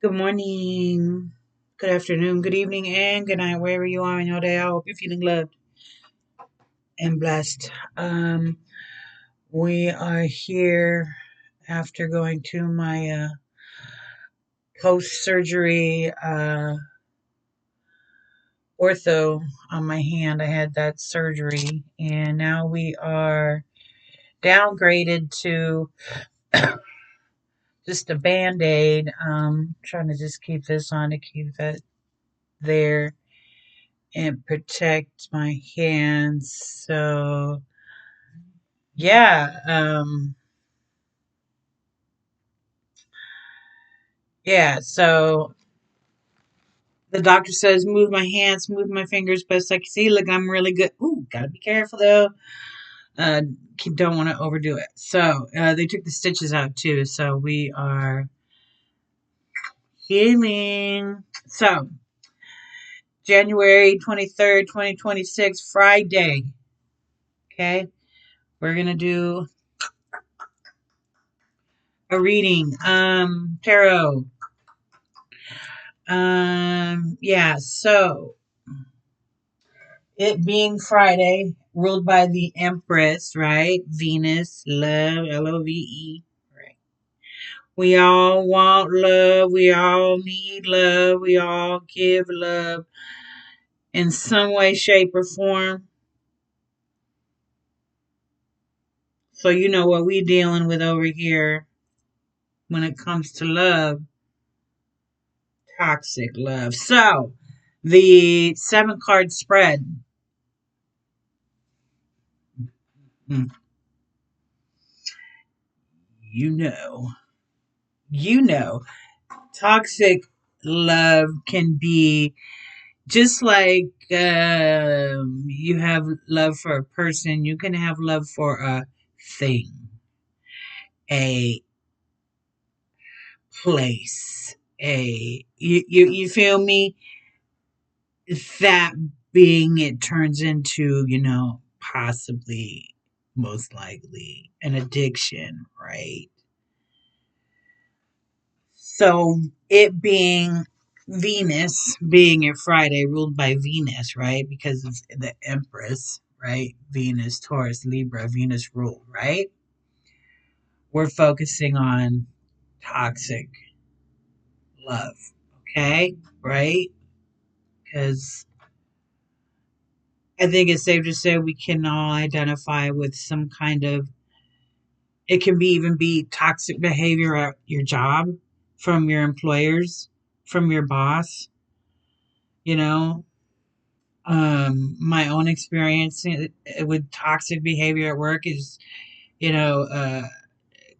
Good morning, good afternoon, good evening, and good night, wherever you are in your day. I hope you're feeling loved and blessed. Um, we are here after going to my post surgery ortho on my hand. I had that surgery, and now we are downgraded to just a band aid. Trying to just keep this on to keep that there and protect my hands. So yeah, yeah. So the doctor says move my hands, move my fingers best I can see. Look, I'm really good. Ooh, gotta be careful though. Uh, don't want to overdo it. So they took the stitches out too. So we are healing. So January 23rd, 2026, Friday. Okay, we're gonna do a reading. Tarot. Yeah. So it being Friday, ruled by the Empress, right? Venus, love, Love. Right. We all want love. We all need love. We all give love in some way, shape, or form. So you know what we dealing with over here when it comes to love, toxic love. So the 7 card spread. hmm, You know, you know, toxic love can be just like you have love for a person, you can have love for a thing, a place, you feel me? That being it turns into, possibly, most likely, an addiction, right? So it being Venus, being a Friday ruled by Venus, right? Because of the Empress, right? Venus, Taurus, Libra, Venus rule, right? We're focusing on toxic love, okay? Right? Because I think it's safe to say we can all identify with some kind of, it can be even be toxic behavior at your job from your employers, from your boss, you know, my own experience with toxic behavior at work is, you know,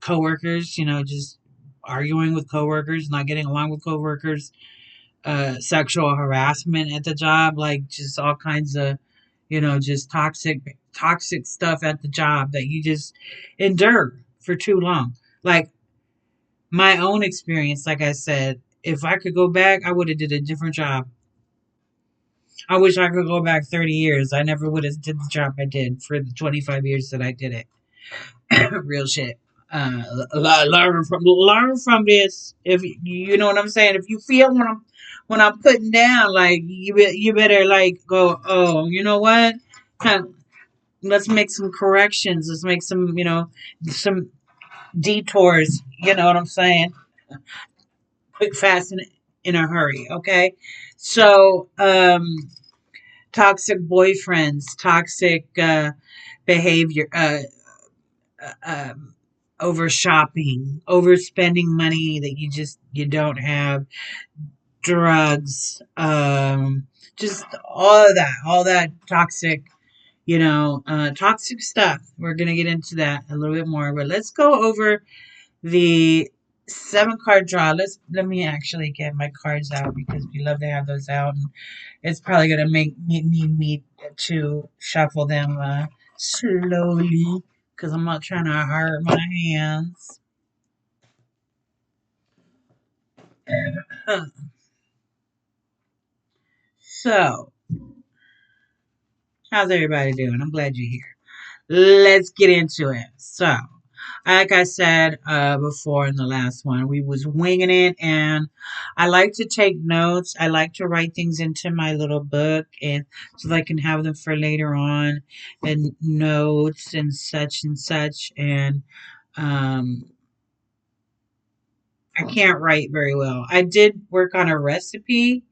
coworkers, just arguing with coworkers, not getting along with coworkers, sexual harassment at the job, like just all kinds of, just toxic stuff at the job that you just endure for too long. Like my own experience, like I said, if I could go back, I would have did a different job. I wish I could go back 30 years. I never would have did the job I did for the 25 years that I did it. Real shit. Learn from this. If you know what I'm saying. If you feel when I'm putting down, like you better like go. Oh, you know what? Huh, let's make some corrections. Let's make some detours. You know what I'm saying? Quick, fast, and in a hurry. Okay. So, toxic boyfriends, toxic behavior, uh, um, over shopping, over spending money that you don't have, drugs, just all that toxic, toxic stuff. We're gonna get into that a little bit more, but let's go over the 7 card draw. Let me actually get my cards out because we love to have those out, and it's probably gonna need me to shuffle them slowly because I'm not trying to hurt my hands. So, how's everybody doing? I'm glad you're here. Let's get into it. So, Like I said before in the last one, we was winging it, and I like to take notes. I like to write things into my little book, and so that I can have them for later on, and notes and such and such. And um, I can't write very well. I did work on a recipe,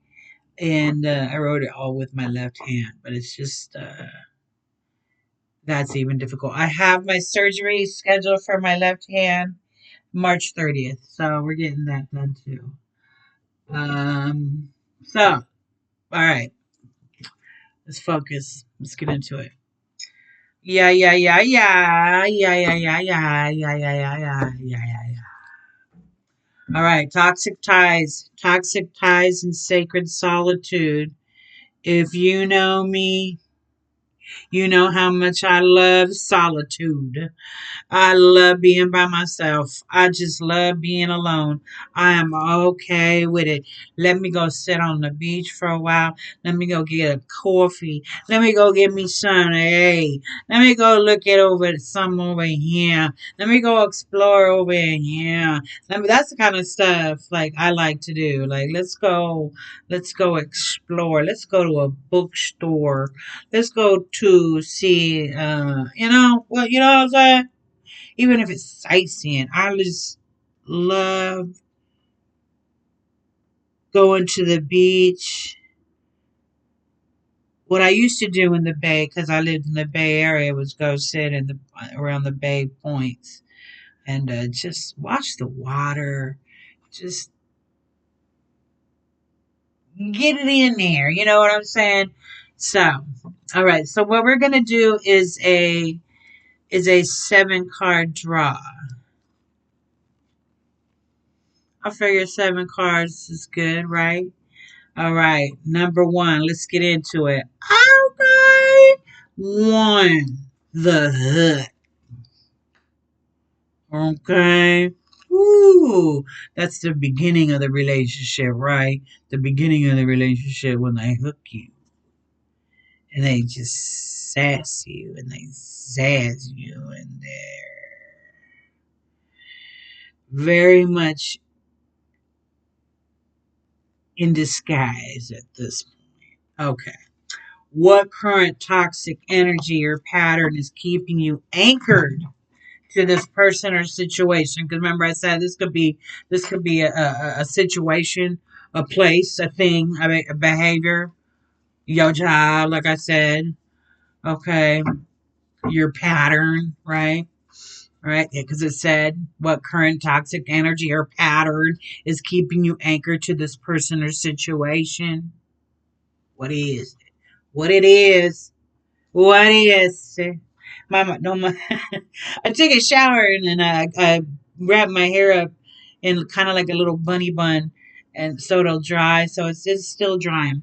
and I wrote it all with my left hand, but it's just that's even difficult. I have my surgery scheduled for my left hand March 30th, so we're getting that done too. Um, so all right, let's focus. Let's get into it. Yeah, yeah, yeah, yeah, yeah, yeah, yeah, yeah, yeah, yeah, yeah, yeah, yeah, yeah. All right, toxic ties, and sacred solitude. If you know me, you know how much I love solitude. I love being by myself. I just love being alone. I am okay with it. Let me go sit on the beach for a while. Let me go get a coffee. Let me go get me some. Hey, let me go look at over some over here. Let me go explore over here. That's the kind of stuff like I like to do. Like let's go explore. Let's go to a bookstore. Let's go to see. You know what I'm saying? Even if it's sightseeing. I just love going to the beach. What I used to do in the Bay, because I lived in the Bay Area, was go sit in the around the Bay points and just watch the water, just get it in there. You know what I'm saying? So, all right. So what we're gonna do is a 7 card draw. I figure 7 cards is good, right? All right, number one, let's get into it. Okay. One, the hook. Okay. Ooh, that's the beginning of the relationship, right? The beginning of the relationship when they hook you and they just sass you and they zazz you and they're very much in disguise at this point. Okay. What current toxic energy or pattern is keeping you anchored to this person or situation? Because remember, I said this could be a situation, a place, a thing, a behavior, your job, like I said. Okay, your pattern, right? Right, because it said what current toxic energy or pattern is keeping you anchored to this person or situation. What is it? What it is? What is it? Mama, no, my, I took a shower and then I wrapped my hair up in kind of like a little bunny bun, and so it'll dry. So it's still drying,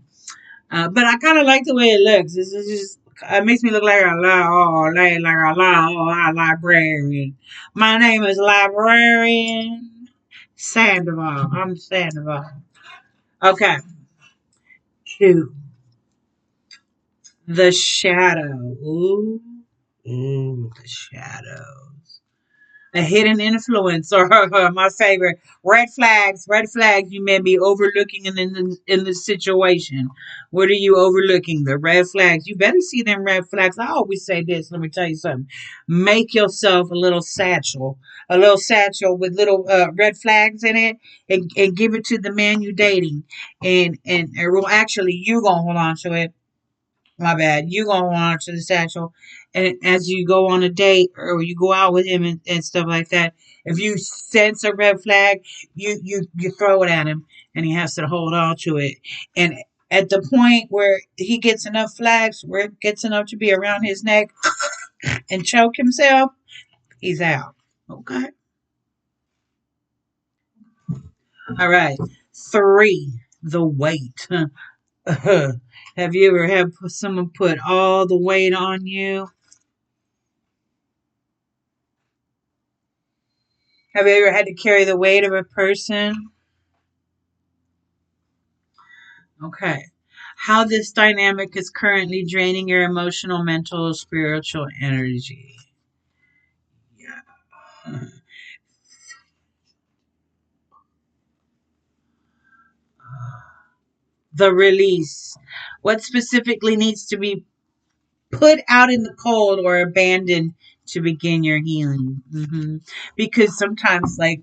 but I kind of like the way it looks. It's just it makes me look like a librarian. My name is Librarian Sandoval. I'm Sandoval. Okay, 2. The shadow. Ooh, the shadow. A hidden influence, or my favorite, red flags. Red flags you may be overlooking in this situation. What are you overlooking? The red flags. You better see them red flags. I always say this. Let me tell you something. Make yourself a little satchel with little red flags in it, and give it to the man you dating, well, actually, you gonna hold on to it. My bad. You go on to the satchel, and as you go on a date or you go out with him and stuff like that, if you sense a red flag, you throw it at him, and he has to hold on to it. And at the point where he gets enough flags, where it gets enough to be around his neck and choke himself, he's out. Okay. All right. 3. The weight. Have you ever had someone put all the weight on you? Have you ever had to carry the weight of a person? Okay. How this dynamic is currently draining your emotional, mental, spiritual energy. Yeah. The release. What specifically needs to be put out in the cold or abandoned to begin your healing? Because sometimes, like,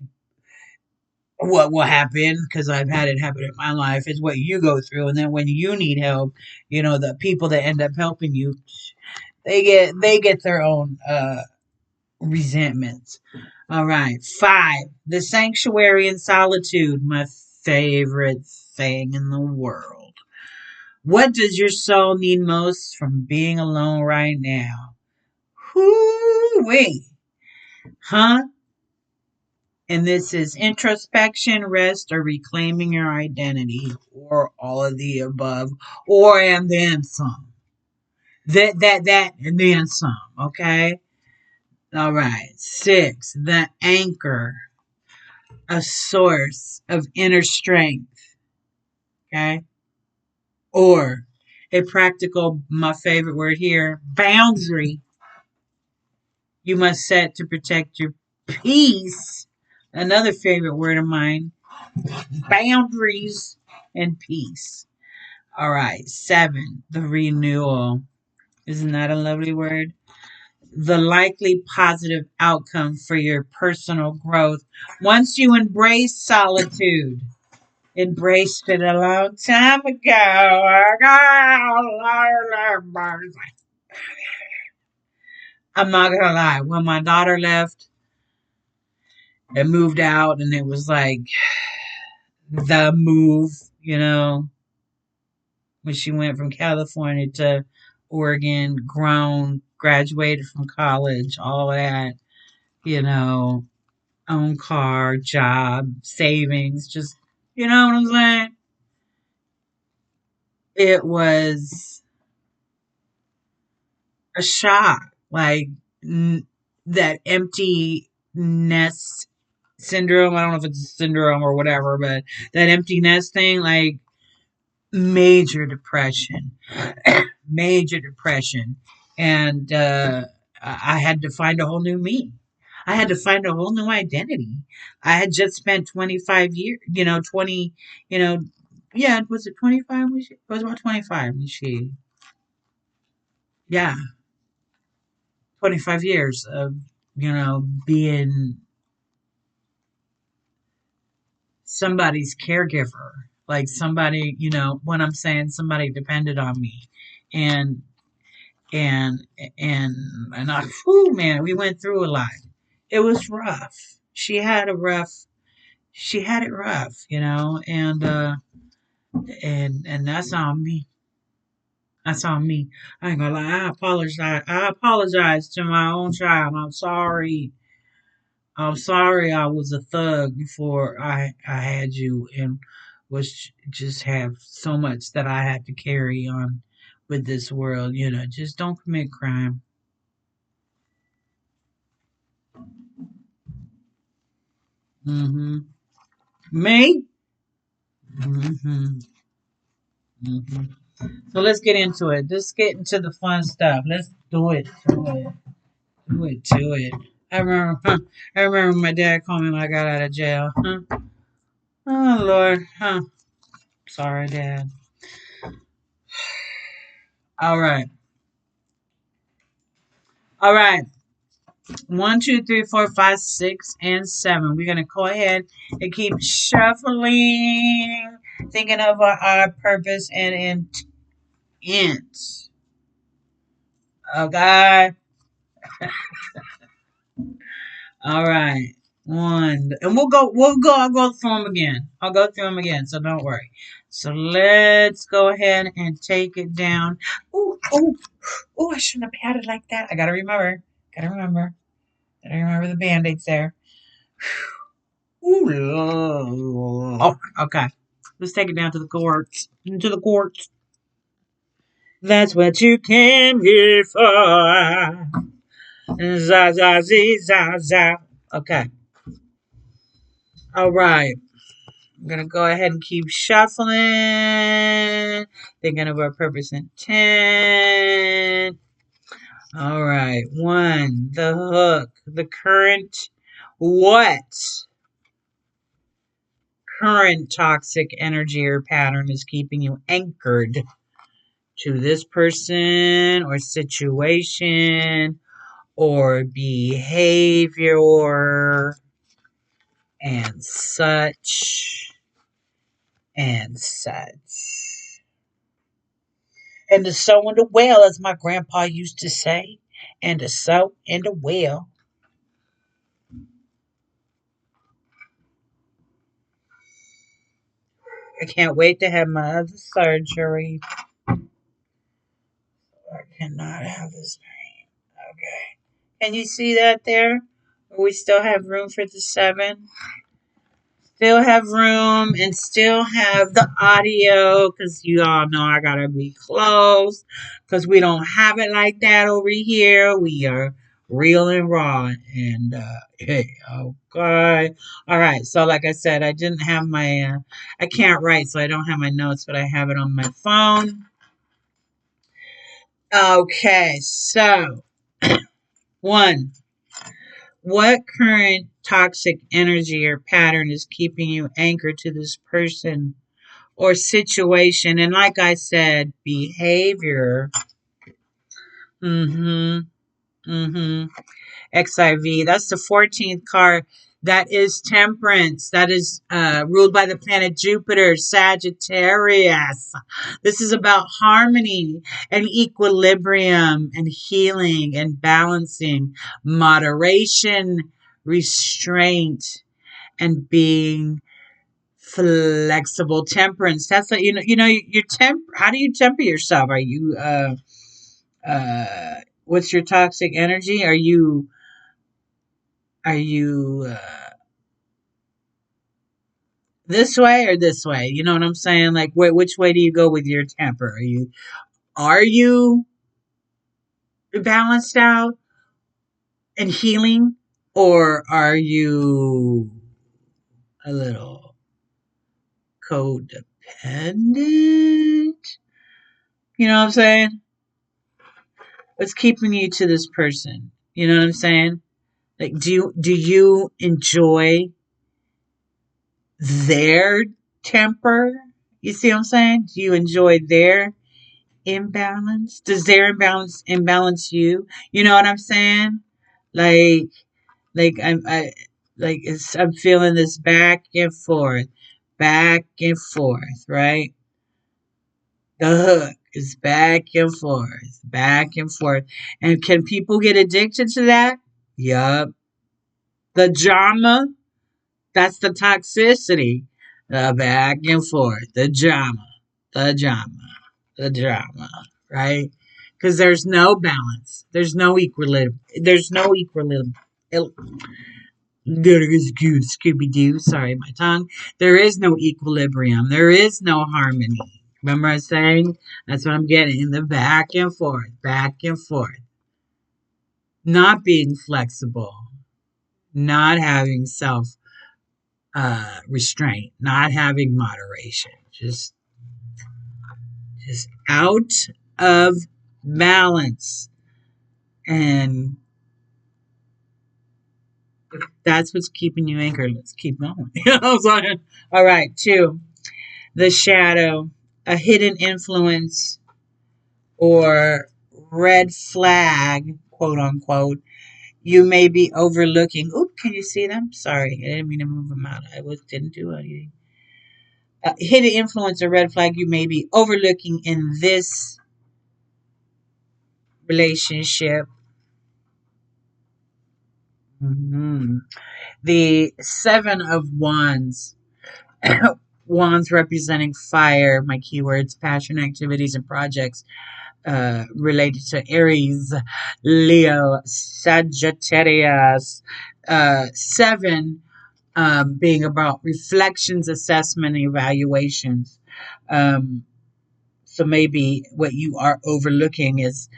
what will happen, because I've had it happen in my life, is what you go through, and then when you need help, the people that end up helping you, they get their own resentments. All right, 5, the sanctuary and solitude, my favorite thing in the world. What does your soul need most from being alone right now? Whoo wait, huh? And this is introspection, rest, or reclaiming your identity, or all of the above, or and then some. That, and then some. Okay. All right. 6, the anchor, a source of inner strength. Okay. Or a practical, my favorite word here, boundary you must set to protect your peace. Another favorite word of mine, boundaries and peace. All right. 7, the renewal. Isn't that a lovely word? The likely positive outcome for your personal growth once you embrace solitude. Embraced it a long time ago. I'm not gonna lie. When my daughter left and moved out, and it was like the move, when she went from California to Oregon, grown, graduated from college, all that, you know, own car, job, savings, just, you know what I'm saying? It was a shock. Like, that empty nest syndrome. I don't know if it's a syndrome or whatever, but that empty nest thing, like, major depression. Major depression. And I had to find a whole new me. I had to find a whole new identity. I had just spent 25 years, 20, you know, yeah, was it 25? It was about 25 when yeah, 25 years of, being somebody's caregiver. Like, somebody, when I'm saying somebody depended on me. And and and and I, whew, man, we went through a lot. It was rough. She had it rough, and that's on me. That's on me. I ain't gonna lie. I apologize to my own child. I'm sorry. I'm sorry. I was a thug before I had you, and was just have so much that I had to carry on with this world. Just don't commit crime. Hmm. Me? Hmm. Hmm. So let's get into it. Let's get into the fun stuff. Let's do it. Do it. Do it. Do it. I remember. I remember my dad called me when I got out of jail. Oh Lord. Sorry, Dad. All right. All right. One, two, three, four, five, six, and 7. We're gonna go ahead and keep shuffling, thinking of our purpose and intent. Okay. All right. One. And I'll go through them again. I'll go through them again, so don't worry. So let's go ahead and take it down. Oh, oh, oh, I shouldn't have had it like that. I gotta remember. Gotta remember. Gotta remember the band-aids there. Ooh, okay. Let's take it down to the courts. Into the courts. That's what you came here for. Za za zee za za. Okay. All right. I'm gonna go ahead and keep shuffling. Thinking of our purpose and intent. All right. 1, the hook, the current. What current toxic energy or pattern is keeping you anchored to this person or situation or behavior and such and such. And the sow and the well, as my grandpa used to say, and the sow and the well. I can't wait to have my other surgery. I cannot have this pain. Okay. Can you see that there? We still have room for the 7. Still have room and still have the audio because you all know I gotta be close because we don't have it like that over here. We are real and raw and hey, okay. All right. So like I said, I didn't have my I can't write, so I don't have my notes, but I have it on my phone. Okay, so one, what current toxic energy or pattern is keeping you anchored to this person or situation? And like I said, behavior. Mm-hmm. Mm-hmm. XIV. That's the 14th card. That is temperance. That is ruled by the planet Jupiter, Sagittarius. This is about harmony and equilibrium and healing and balancing, moderation, restraint, and being flexible. Temperance. That's what your how do you temper yourself? Are you what's your toxic energy? Are you this way or this way? You know what I'm saying? Like, which way do you go with your temper? Are you balanced out and healing, or are you a little codependent? You know what I'm saying? What's keeping you to this person? You know what I'm saying? Like, do you enjoy their temper? You see what I'm saying? Do you enjoy their imbalance? Does their imbalance you? You know what I'm saying? Like I'm feeling this back and forth, right? The hook is back and forth. And can people get addicted to that? Yup. The drama, that's the toxicity. The back and forth, the drama, the drama, right? Because there's no balance. There's no equilibrium. There's no equilibrium. Scooby Doo. Sorry, my tongue. There is no equilibrium. There is no harmony. Remember I was saying? That's what I'm getting. In the back and forth, back and forth. Not being flexible. Not having self restraint. Not having moderation. Just out of balance. And if that's what's keeping you anchored, let's keep going. You know what I'm saying? All right, 2. The shadow, a hidden influence or red flag, quote unquote, you may be overlooking. Oop, can you see them? Sorry, I didn't mean to move them out. Didn't do anything. A hidden influence or red flag you may be overlooking in this relationship. Mm-hmm. The 7 of Wands. Wands representing fire. My keywords: passion, activities, and projects related to Aries, Leo, Sagittarius. 7 being about reflections, assessment, and evaluations. Um, so maybe what you are overlooking is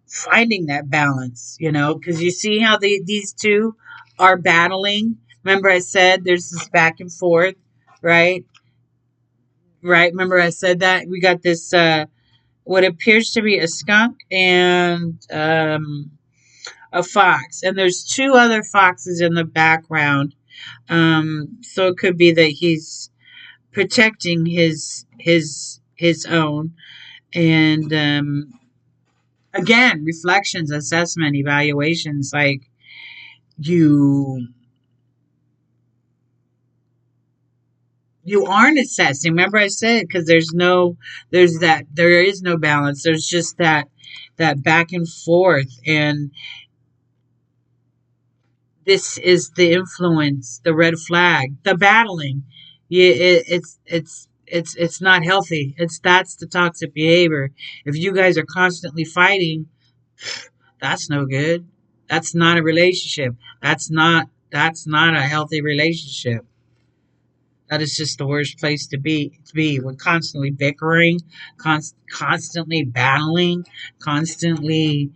finding that balance, because you see how these two are battling. Remember, I said there's this back and forth, right? Right. Remember, I said that we got this. What appears to be a skunk and a fox, and there's two other foxes in the background. So it could be that he's protecting his own. And again, reflections, assessment, evaluations, like you you aren't assessing. Remember I said, because there is no balance. There's just that back and forth, and this is the influence, the red flag, the battling. Yeah, it's not healthy. That's the toxic behavior. If you guys are constantly fighting, that's no good. That's not a relationship. That's not a healthy relationship. That is just the worst place to be. We're constantly bickering, constantly battling, constantly,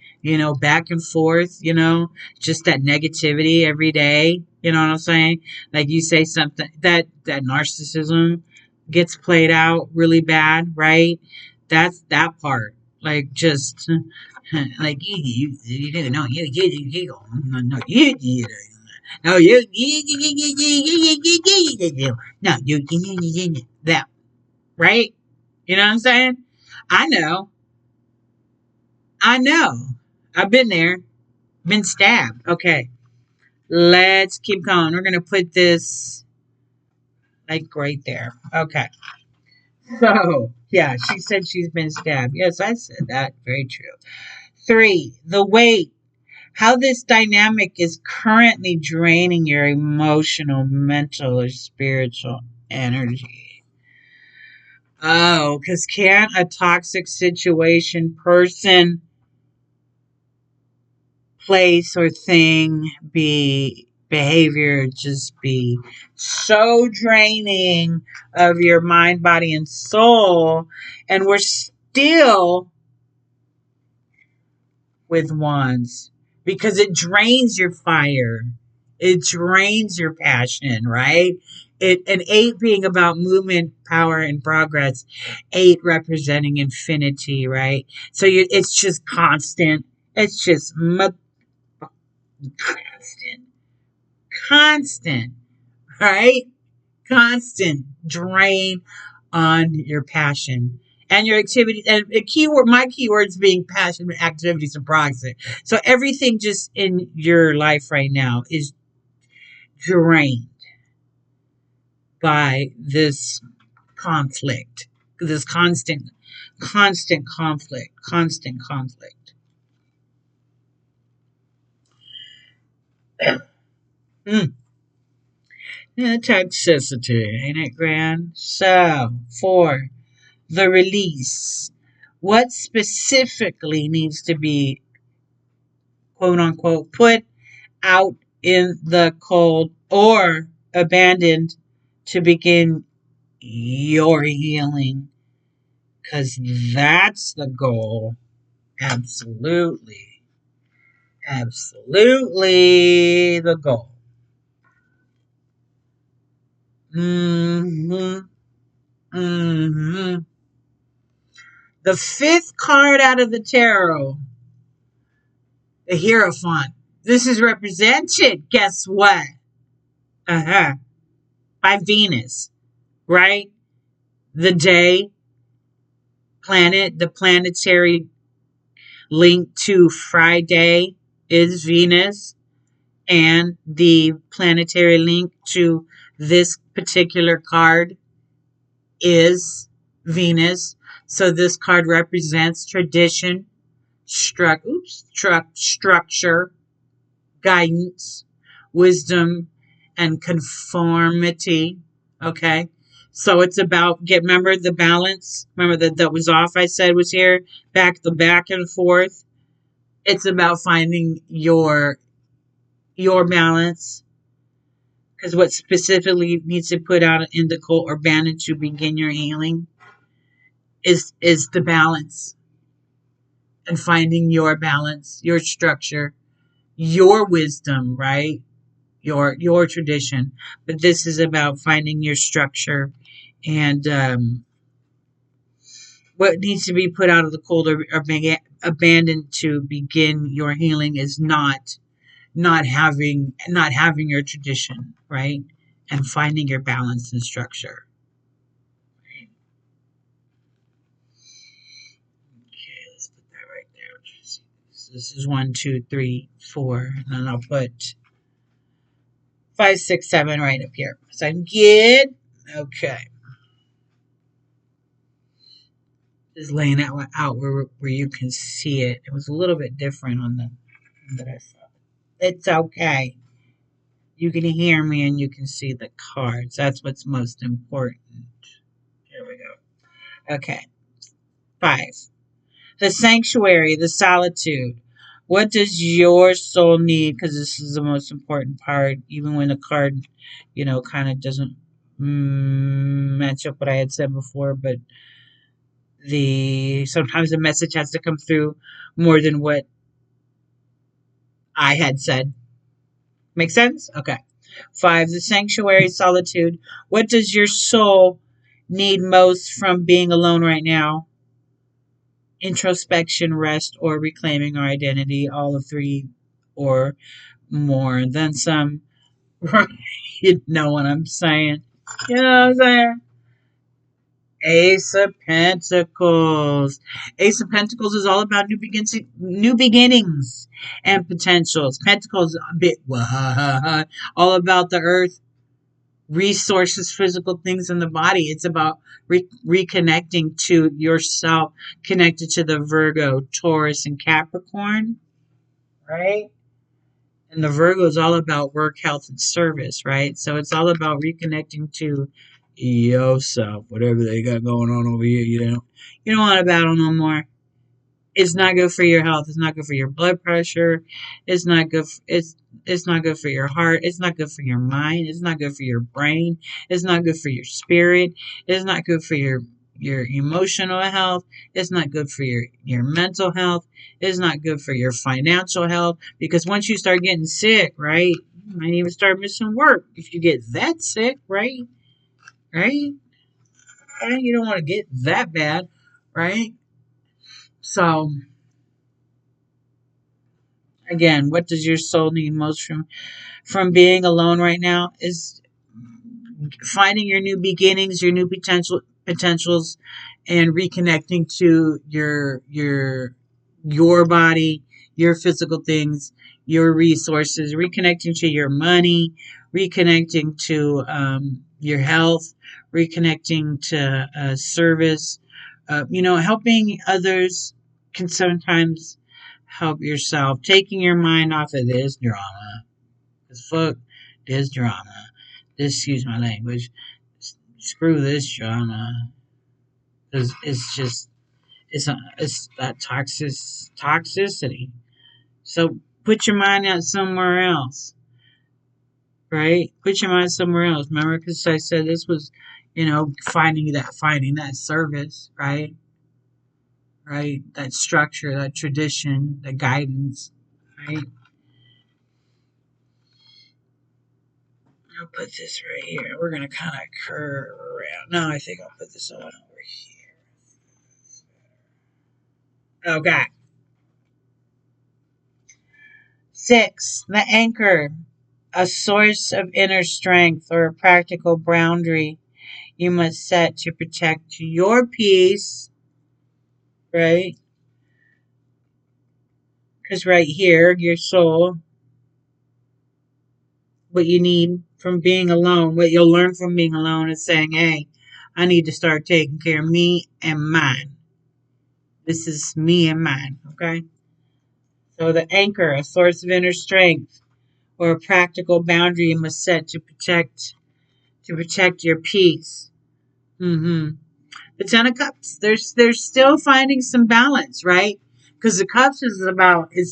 back and forth. Just that negativity every day. You know what I'm saying? Like you say something that narcissism gets played out really bad, right? That's that part. Like just like you didn't know you no you no, no, that, right? You know what I'm saying? I know. I know. I've been there, been stabbed. Okay, let's keep going. We're going to put this like right there. Okay. So, yeah, she said she's been stabbed. Yes, I said that. Very true. 3, the weight. How this dynamic is currently draining your emotional, mental, or spiritual energy. Oh, because can't a toxic situation, person, place, or thing be behavior just be so draining of your mind, body, and soul? And we're still with wands because it drains your fire. It drains your passion, right? And 8 being about movement, power, and progress. 8 representing infinity, right? So it's just constant. It's just constant, constant, right? Constant drain on your passion and your activity. And a keyword, my keywords being passion, activities, and progress. So everything just in your life right now is drained by this conflict, this constant conflict, constant conflict. Mm. Yeah, toxicity, ain't it grand? So, 4, the release. What specifically needs to be, quote unquote, put out in the cold or abandoned to begin your healing? Because that's the goal. Absolutely. Absolutely the goal. hmm hmm The 5th card out of the tarot, the Hierophant. This is represented, guess what? Uh-huh. By Venus, right? The day planet, the planetary link to Friday is Venus, and the planetary link to this particular card is Venus. So this card represents tradition, structure, guidance, wisdom, and conformity. Okay. So it's about remember the balance. Remember that was off. I said was here back and forth. It's about finding your balance, because what specifically needs to put out in the cold or banded to begin your healing is the balance, and finding your balance, your structure, your wisdom, right? Your tradition. But this is about finding your structure, and what needs to be put out of the cold or abandoned to begin your healing is not having your tradition, right? And finding your balance and structure. Okay, let's put that right there. This is 1, 2, 3, 4, and then I'll put 5, 6, 7 right up here. So I'm good. Okay. Just laying it out where you can see it. It was a little bit different on the one that I saw. It's okay. You can hear me and you can see the cards. That's what's most important. Here we go. Okay. 5. The sanctuary, the solitude. What does your soul need? Because this is the most important part, even when the card, kind of doesn't match up what I had said before, but the sometimes the message has to come through more than what I had said. Make sense? Okay. 5, the sanctuary, solitude. What does your soul need most from being alone right now? Introspection, rest, or reclaiming our identity, all of 3 or more than some. You know what I'm saying? You know what I'm saying? Ace of Pentacles. Ace of Pentacles is all about new beginnings and potentials. Pentacles a bit all about the earth, resources, physical things in the body. It's about reconnecting to yourself, connected to the Virgo, Taurus, and Capricorn, right? And the Virgo is all about work, health, and service, right? So it's all about reconnecting to yourself, whatever they got going on over here. You don't want to battle no more. It's not good for your health. It's not good for your blood pressure. It's not good. It's not good for your heart. It's not good for your mind. It's not good for your brain. It's not good for your spirit. It's not good for your emotional health. It's not good for your mental health. It's not good for your financial health, because once you start getting sick, right, you might even start missing work if you get that sick, right? Right? Right? You don't want to get that bad, right? So again, what does your soul need most from being alone right now? Is finding your new beginnings, your new potentials, and reconnecting to your body, your physical things, your resources, reconnecting to your money, reconnecting to your health, reconnecting to service. Helping others can sometimes help yourself. Taking your mind off of this drama. Because fuck this drama. Excuse my language. Screw this drama. Because it's that toxicity. So put your mind out somewhere else, right? Put your mind somewhere else. Remember, because I said this was, finding that service, right? Right? That structure, that tradition, the guidance, right? I'll put this right here. We're gonna kind of curve around. No, I think I'll put this on over here. Okay. 6, the anchor, a source of inner strength or a practical boundary you must set to protect your peace, right? Because right here, your soul, what you need from being alone, what you'll learn from being alone is saying, hey, I need to start taking care of me and mine. This is me and mine, okay? So the anchor, a source of inner strength, or a practical boundary you must set to protect your peace. Mm-hmm. The Ten of Cups, they're still finding some balance, right? Because the Cups is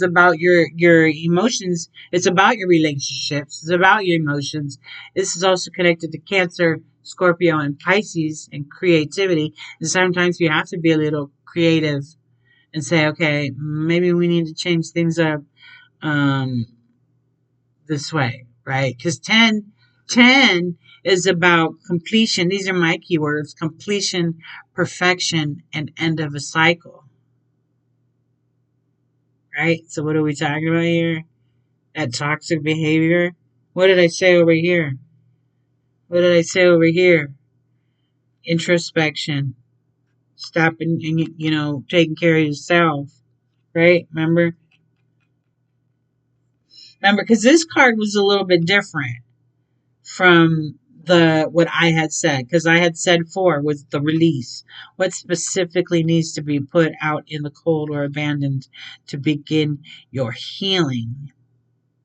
about your emotions. It's about your relationships. It's about your emotions. This is also connected to Cancer, Scorpio, and Pisces, and creativity. And sometimes you have to be a little creative and say, okay, maybe we need to change things up um, this way, right? Because 10 is about completion. These are my keywords: completion, perfection, and end of a cycle. right? So what are we talking about here? That toxic behavior. What did I say over here? What did I say over here? Introspection. Stopping and taking care of yourself, right? Remember, because this card was a little bit different from the what I had said, because I had said four was the release. What specifically needs to be put out in the cold or abandoned to begin your healing,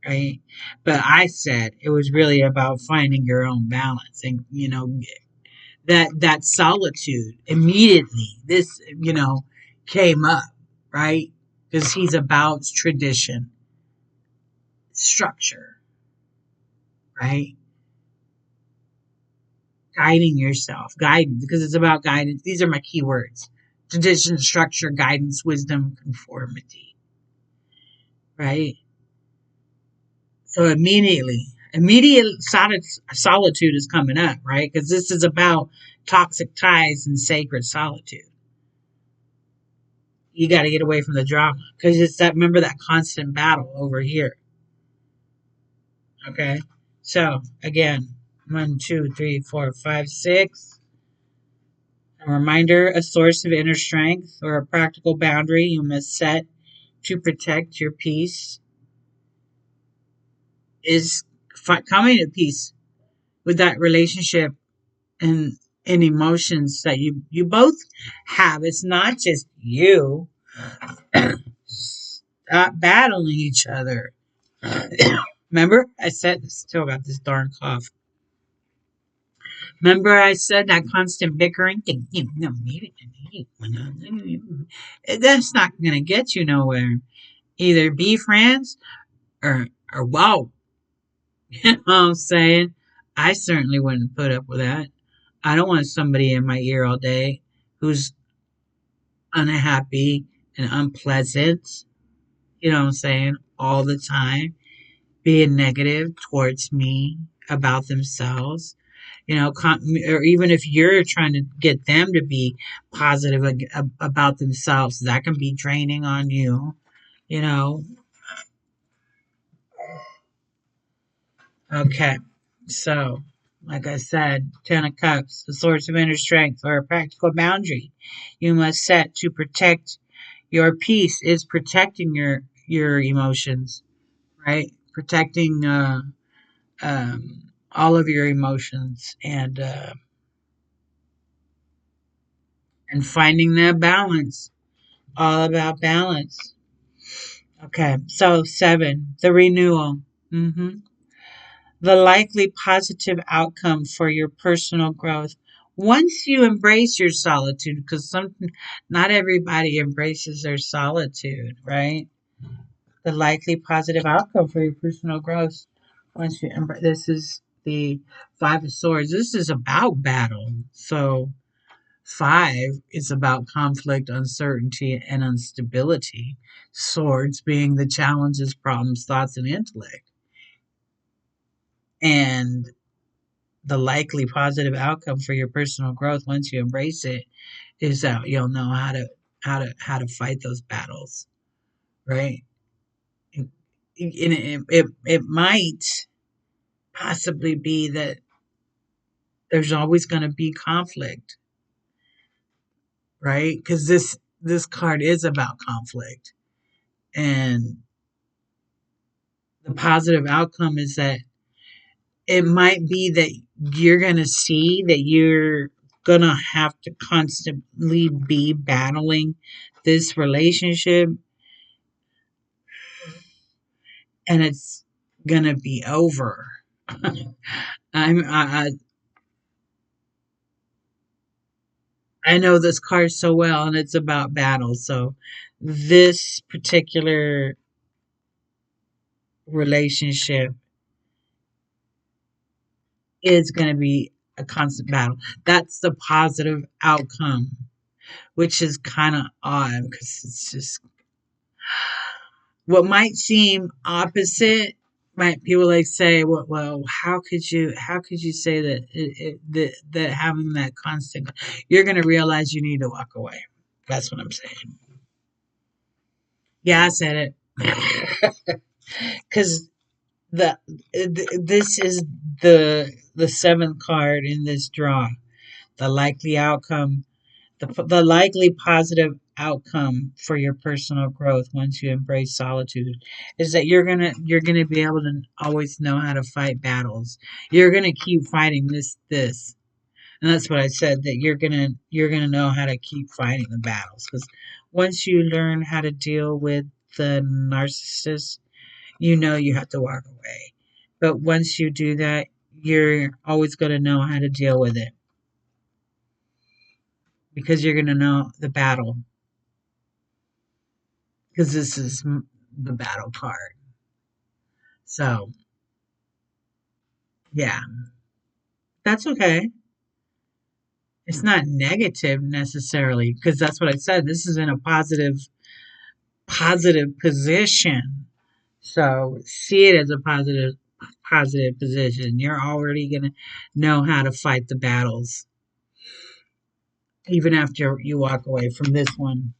right? But I said it was really about finding your own balance, and that solitude immediately. This came up, right? Because he's about tradition, structure, right? Guiding yourself, guidance, because it's about guidance. These are my keywords: tradition, structure, guidance, wisdom, conformity, right? So immediate solitude is coming up, right? Because this is about toxic ties and sacred solitude. You got to get away from the drama because it's that, remember that constant battle over here. Okay. So again, 1, 2, 3, 4, 5, 6. A reminder, a source of inner strength or a practical boundary you must set to protect your peace is coming to peace with that relationship and emotions that you both have. It's not just you battling each other. Remember, I said, still got this darn cough. Remember, I said that constant bickering. That's not going to get you nowhere. Either be friends or wow. You know what I'm saying? I certainly wouldn't put up with that. I don't want somebody in my ear all day who's unhappy and unpleasant. You know what I'm saying? All the time, being negative towards me about themselves. Or even if you're trying to get them to be positive about themselves, that can be draining on you. You know. Okay. So, like I said, Ten of Cups, the source of inner strength or a practical boundary you must set to protect your peace is protecting your emotions, right? Protecting all of your emotions and finding that balance. All about balance. Okay, so 7, the renewal. hmm The likely positive outcome for your personal growth. Once you embrace your solitude, because not everybody embraces their solitude, right? The likely positive outcome for your personal growth. Once you embrace, this is the Five of Swords. This is about battle. So 5 is about conflict, uncertainty, and instability. Swords being the challenges, problems, thoughts, and intellect. And the likely positive outcome for your personal growth once you embrace it is that you'll know how to fight those battles, right? And it might possibly be that there's always going to be conflict, right? Because this card is about conflict, and the positive outcome is that it might be that you're going to see that you're going to have to constantly be battling this relationship, and it's going to be over. I'm, I know this card so well, and it's about battle. So this particular relationship is going to be a constant battle. That's the positive outcome, which is kind of odd because it's just what might seem opposite. Might people like say, well, how could you say that having that constant, you're going to realize you need to walk away. That's what I'm saying. Yeah, I said it. Because the this is the seventh card in this draw. The likely outcome, the likely positive outcome for your personal growth once you embrace solitude is that you're gonna be able to always know how to fight battles. You're gonna keep fighting this. And that's what I said, that you're gonna know how to keep fighting the battles, because once you learn how to deal with the narcissist, you know you have to walk away. But once you do that, you're always going to know how to deal with it, because you're going to know the battle, because this is the battle card. So, yeah, that's okay. It's not negative necessarily, because that's what I said. This is in a positive position. So, see it as a positive position. You're already going to know how to fight the battles even after you walk away from this one,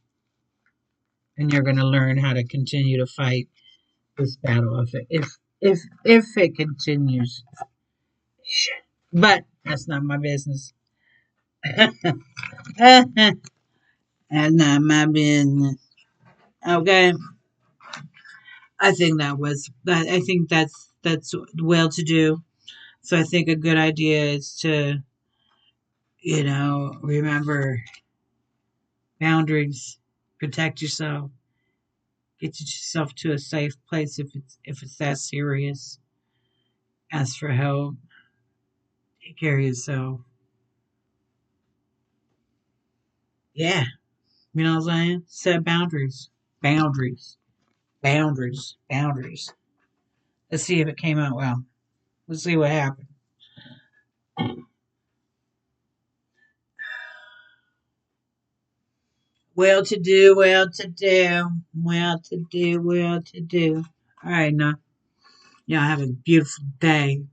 and you're going to learn how to continue to fight this battle if it continues. But that's not my business. That's not my business. Okay, I think that's well to do. So I think a good idea is to remember boundaries, protect yourself, get yourself to a safe place if it's that serious. Ask for help. Take care of yourself. Yeah, you know what I'm saying? Set boundaries. Boundaries. Boundaries. Boundaries. Let's see if it came out well. Let's see what happened. Well to do, well to do, well to do, well to do. All right, now, y'all have a beautiful day.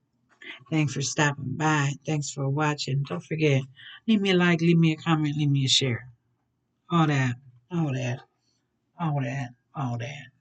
Thanks for stopping by. Thanks for watching. Don't forget, leave me a like, leave me a comment, leave me a share. All that, all that, all that, all that.